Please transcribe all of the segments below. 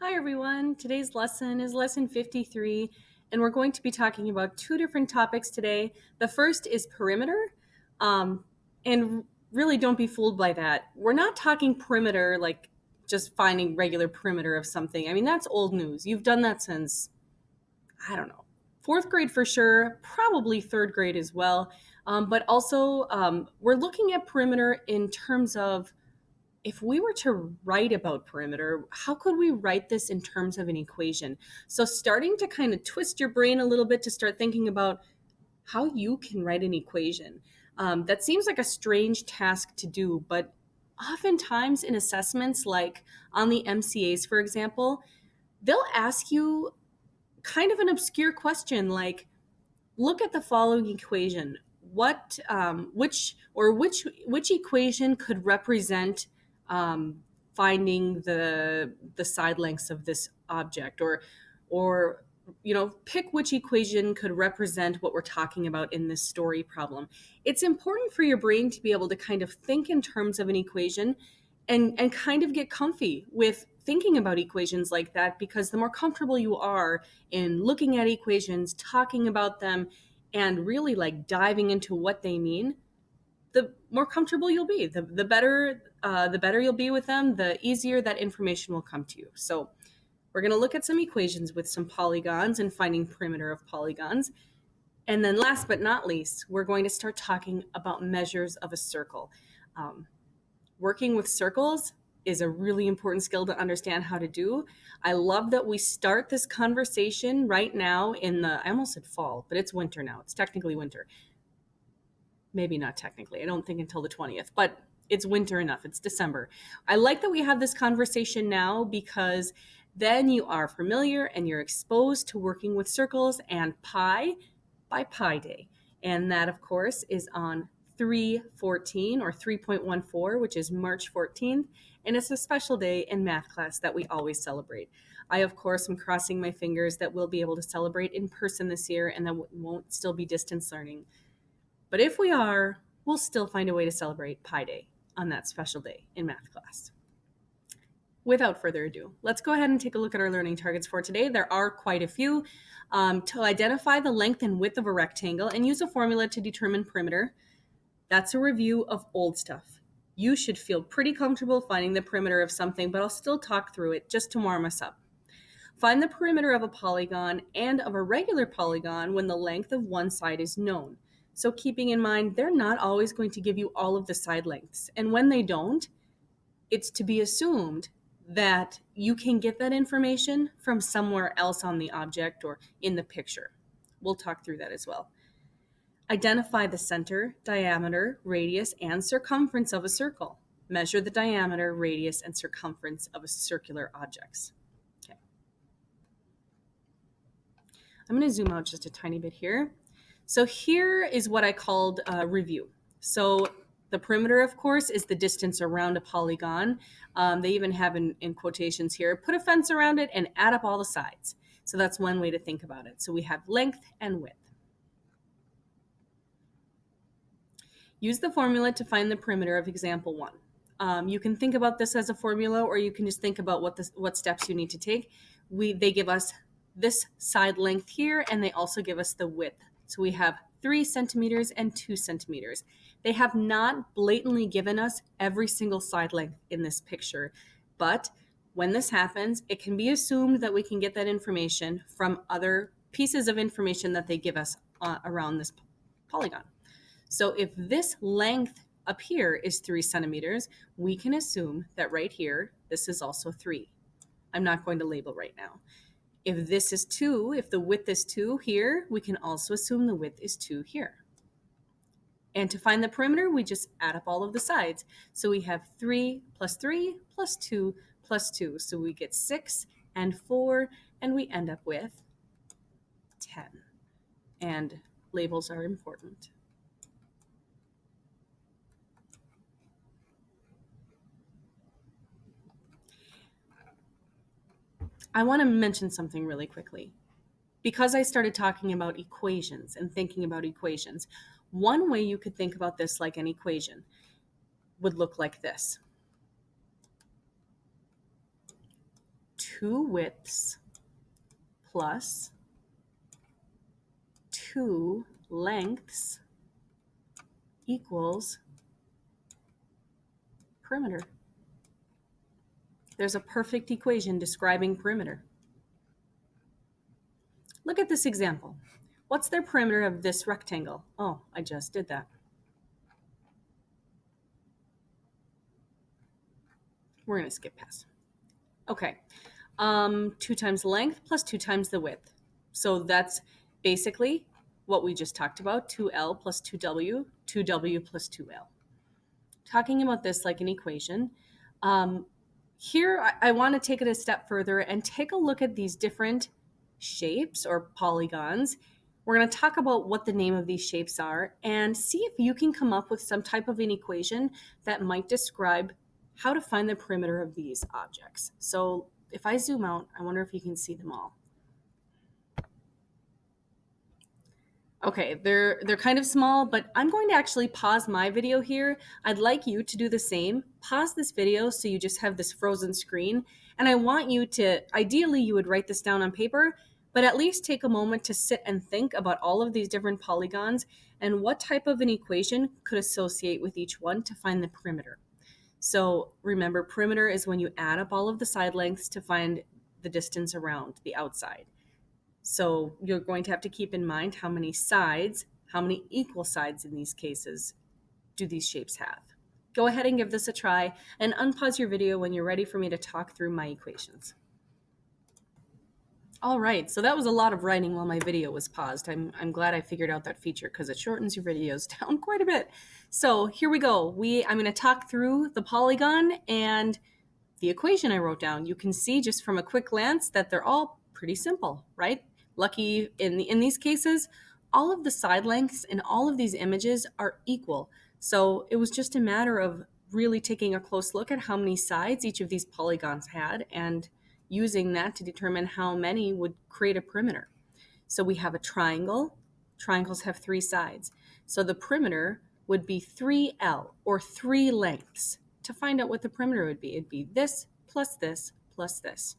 Hi everyone, today's lesson is lesson 53 and we're going to be talking about two different topics today. The first is perimeter, and really don't be fooled by that. We're not talking perimeter like just finding regular perimeter of something. I mean, that's old news. You've done that since, I don't know, fourth grade for sure, probably third grade as well. But also, we're looking at perimeter in terms of if we were to write about perimeter, how could we write this in terms of an equation? So starting to kind of twist your brain a little bit to start thinking about how you can write an equation. That seems like a strange task to do, but oftentimes in assessments like on the MCAs, for example, they'll ask you kind of an obscure question like, look at the following equation. Which equation could represent finding the side lengths of this object, or pick which equation could represent what we're talking about in this story problem. It's important for your brain to be able to kind of think in terms of an equation and kind of get comfy with thinking about equations like that, because the more comfortable you are in looking at equations, talking about them, and really like diving into what they mean, the more comfortable you'll be. The better you'll be with them, the easier that information will come to you. So we're going to look at some equations with some polygons and finding perimeter of polygons. And then last but not least, we're going to start talking about measures of a circle. Working with circles is a really important skill to understand how to do. I love that we start this conversation right now I almost said fall, but it's winter now. It's technically winter. Maybe not technically. I don't think until the 20th, but it's winter enough. It's December. I like that we have this conversation now because then you are familiar and you're exposed to working with circles and pi by Pi Day. And that, of course, is on 3/14 or 3.14, which is March 14th. And it's a special day in math class that we always celebrate. I, of course, am crossing my fingers that we'll be able to celebrate in person this year and that won't still be distance learning. But if we are, we'll still find a way to celebrate Pi Day on that special day in math class. Without further ado, let's go ahead and take a look at our learning targets for today. There are quite a few. To identify the length and width of a rectangle and use a formula to determine perimeter. That's a review of old stuff. You should feel pretty comfortable finding the perimeter of something, but I'll still talk through it just to warm us up. Find the perimeter of a polygon and of a regular polygon when the length of one side is known. So keeping in mind, they're not always going to give you all of the side lengths. And when they don't, it's to be assumed that you can get that information from somewhere else on the object or in the picture. We'll talk through that as well. Identify the center, diameter, radius, and circumference of a circle. Measure the diameter, radius, and circumference of a circular objects. Okay. I'm going to zoom out just a tiny bit here. So here is what I called a review. So the perimeter, of course, is the distance around a polygon. They even have in quotations here, put a fence around it and add up all the sides. So that's one way to think about it. So we have length and width. Use the formula to find the perimeter of example 1. You can think about this as a formula, or you can just think about what steps you need to take. They give us this side length here, and they also give us the width. So we have 3 centimeters and 2 centimeters. They have not blatantly given us every single side length in this picture, but when this happens, it can be assumed that we can get that information from other pieces of information that they give us around this polygon. So if this length up here is 3 centimeters, we can assume that right here, this is also 3. I'm not going to label right now. If this is 2, if the width is 2 here, we can also assume the width is 2 here. And to find the perimeter, we just add up all of the sides. So we have 3 plus 3 plus 2 plus 2. So we get 6 and 4, and we end up with 10. And labels are important. I want to mention something really quickly. Because I started talking about equations and thinking about equations, one way you could think about this like an equation would look like this. 2 widths plus 2 lengths equals perimeter. There's a perfect equation describing perimeter. Look at this example. What's the perimeter of this rectangle? Oh, I just did that. We're going to skip past. Okay. 2 times length plus 2 times the width. So that's basically what we just talked about, 2L plus 2W, 2W plus 2L. Talking about this like an equation, here I want to take it a step further and take a look at these different shapes or polygons. We're going to talk about what the name of these shapes are and see if you can come up with some type of an equation that might describe how to find the perimeter of these objects. So if I zoom out, I wonder if you can see them all. Okay, they're kind of small, but I'm going to actually pause my video here. I'd like you to do the same. Pause this video so you just have this frozen screen. And I want you to, ideally you would write this down on paper, but at least take a moment to sit and think about all of these different polygons and what type of an equation could associate with each one to find the perimeter. So remember, perimeter is when you add up all of the side lengths to find the distance around the outside. So you're going to have to keep in mind how many sides, how many equal sides in these cases do these shapes have. Go ahead and give this a try and unpause your video when you're ready for me to talk through my equations. All right, so that was a lot of writing while my video was paused. I'm glad I figured out that feature because it shortens your videos down quite a bit. So here we go. I'm going to talk through the polygon and the equation I wrote down. You can see just from a quick glance that they're all pretty simple, right? Lucky in these cases, all of the side lengths in all of these images are equal. So it was just a matter of really taking a close look at how many sides each of these polygons had and using that to determine how many would create a perimeter. So we have a triangle. Triangles have 3 sides. So the perimeter would be 3L or 3 lengths. To find out what the perimeter would be, it'd be this plus this plus this.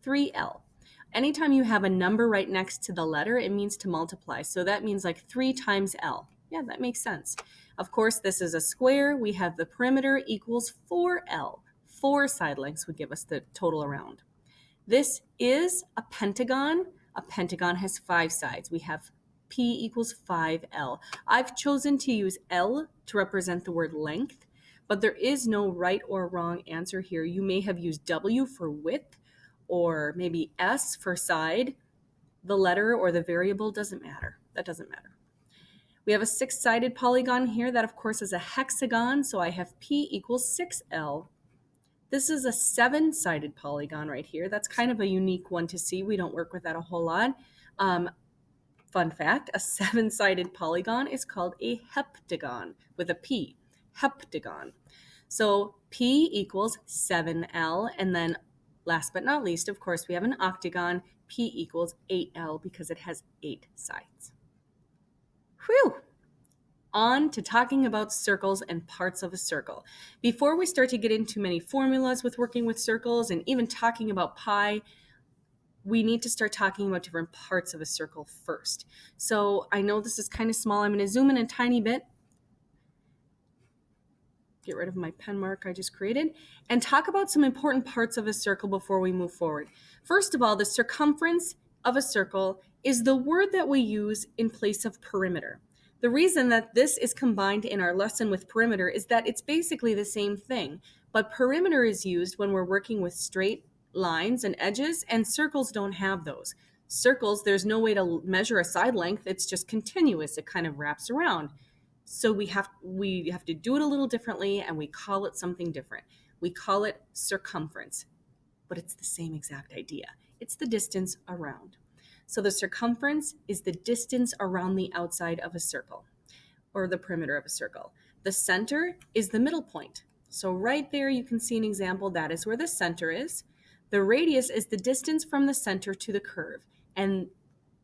3L. Anytime you have a number right next to the letter, it means to multiply. So that means like 3 times L. Yeah, that makes sense. Of course, this is a square. We have the perimeter equals 4L. 4 side lengths would give us the total around. This is a pentagon. A pentagon has 5 sides. We have P equals 5L. I've chosen to use L to represent the word length, but there is no right or wrong answer here. You may have used W for width, or maybe S for side. The letter or the variable doesn't matter. That doesn't matter. We have a 6-sided polygon here. That, of course, is a hexagon, so I have P equals 6L. This is a 7-sided polygon right here. That's kind of a unique one to see. We don't work with that a whole lot. Fun fact, a 7-sided polygon is called a heptagon with a P, heptagon. So P equals 7L, and then last but not least, of course, we have an octagon. P equals 8L because it has 8 sides. Whew! On to talking about circles and parts of a circle. Before we start to get into many formulas with working with circles and even talking about pi, we need to start talking about different parts of a circle first. So I know this is kind of small. I'm going to zoom in a tiny bit. Get rid of my pen mark I just created, and talk about some important parts of a circle before we move forward. First of all, the circumference of a circle is the word that we use in place of perimeter. The reason that this is combined in our lesson with perimeter is that it's basically the same thing, but perimeter is used when we're working with straight lines and edges, and circles don't have those. Circles, there's no way to measure a side length. It's just continuous. It kind of wraps around. So we have to do it a little differently, and we call it something different. We call it circumference, but it's the same exact idea. It's the distance around. So the circumference is the distance around the outside of a circle, or the perimeter of a circle. The center is the middle point. So right there you can see an example. That is where the center is. The radius is the distance from the center to the curve, and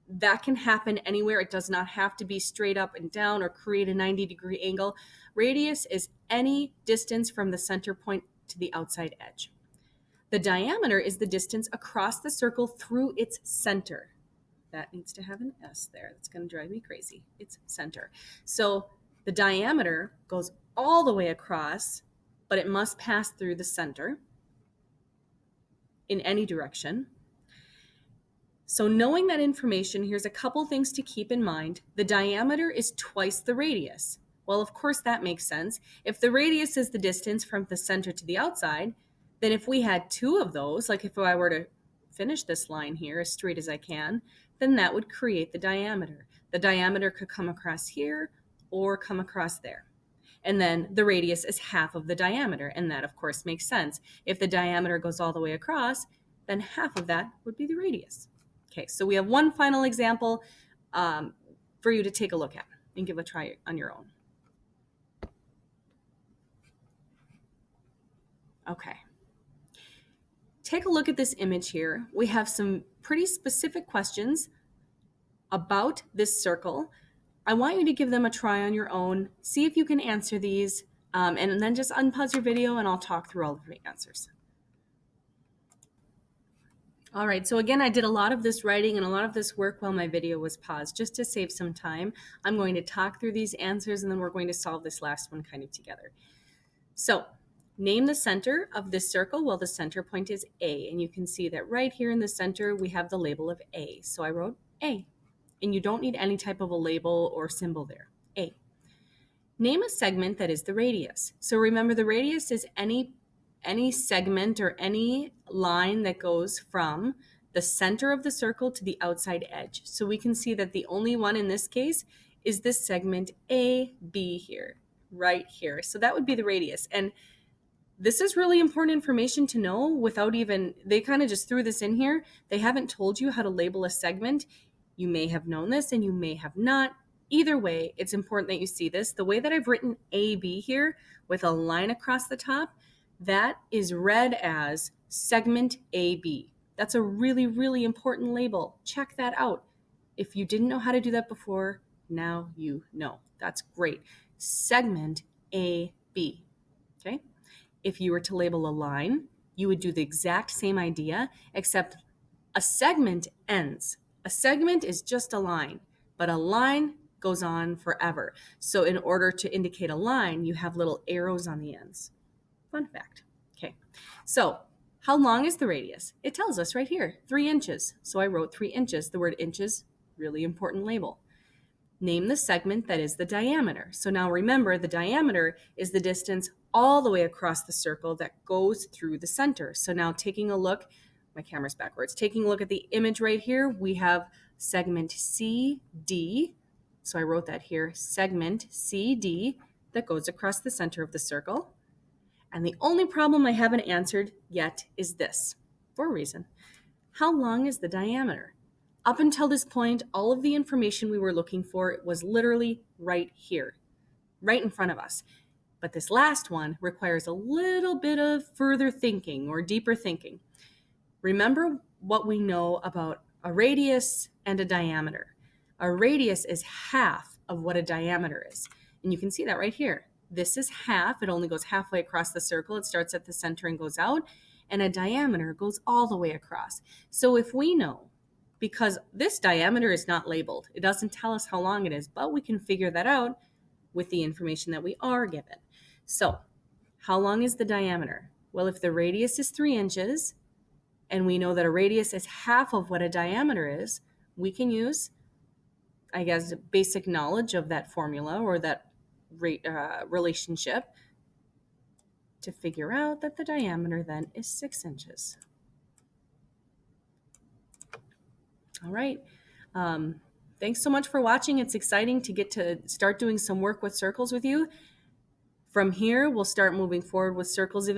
that can happen anywhere. It does not have to be straight up and down or create a 90-degree angle. Radius is any distance from the center point to the outside edge. The diameter is the distance across the circle through its center. That needs to have an S there. That's going to drive me crazy. It's center. So the diameter goes all the way across, but it must pass through the center in any direction. So knowing that information, here's a couple things to keep in mind. The diameter is twice the radius. Well, of course, that makes sense. If the radius is the distance from the center to the outside, then if we had two of those, like if I were to finish this line here as straight as I can, then that would create the diameter. The diameter could come across here or come across there. And then the radius is half of the diameter. And that, of course, makes sense. If the diameter goes all the way across, then half of that would be the radius. Okay, so we have one final example for you to take a look at and give a try on your own. Okay. Take a look at this image here. We have some pretty specific questions about this circle. I want you to give them a try on your own, see if you can answer these, and then just unpause your video and I'll talk through all of the answers. All right, so again, I did a lot of this writing and a lot of this work while my video was paused, just to save some time. I'm going to talk through these answers and then we're going to solve this last one kind of together. So name the center of this circle. Well, the center point is A, and you can see that right here in the center, we have the label of A. So I wrote A, and you don't need any type of a label or symbol there, A. Name a segment that is the radius. So remember, the radius is any segment or any line that goes from the center of the circle to the outside edge. So we can see that the only one in this case is this segment AB here, right here. So that would be the radius. And this is really important information to know without even, they kind of just threw this in here. They haven't told you how to label a segment. You may have known this and you may have not. Either way, it's important that you see this. The way that I've written AB here with a line across the top, that is read as segment AB. That's a really, really important label. Check that out. If you didn't know how to do that before, now you know. That's great. Segment AB, okay? If you were to label a line, you would do the exact same idea, except a segment ends. A segment is just a line, but a line goes on forever. So in order to indicate a line, you have little arrows on the ends. Fun fact. Okay, so how long is the radius? It tells us right here, 3 inches. So I wrote 3 inches. The word inches, really important label. Name the segment that is the diameter. So now remember, the diameter is the distance all the way across the circle that goes through the center. So now taking a look, my camera's backwards, taking a look at the image right here, we have segment CD. So I wrote that here, segment CD that goes across the center of the circle. And the only problem I haven't answered yet is this, for a reason. How long is the diameter? Up until this point, all of the information we were looking for was literally right here, right in front of us. But this last one requires a little bit of further thinking or deeper thinking. Remember what we know about a radius and a diameter. A radius is half of what a diameter is. And you can see that right here. This is half. It only goes halfway across the circle. It starts at the center and goes out. And a diameter goes all the way across. So if we know, because this diameter is not labeled, it doesn't tell us how long it is, but we can figure that out with the information that we are given. So how long is the diameter? Well, if the radius is 3 inches, and we know that a radius is half of what a diameter is, we can use, I guess, basic knowledge of that formula or that relationship to figure out that the diameter then is 6 inches. All right. Thanks so much for watching. It's exciting to get to start doing some work with circles with you. From here, we'll start moving forward with circles eventually.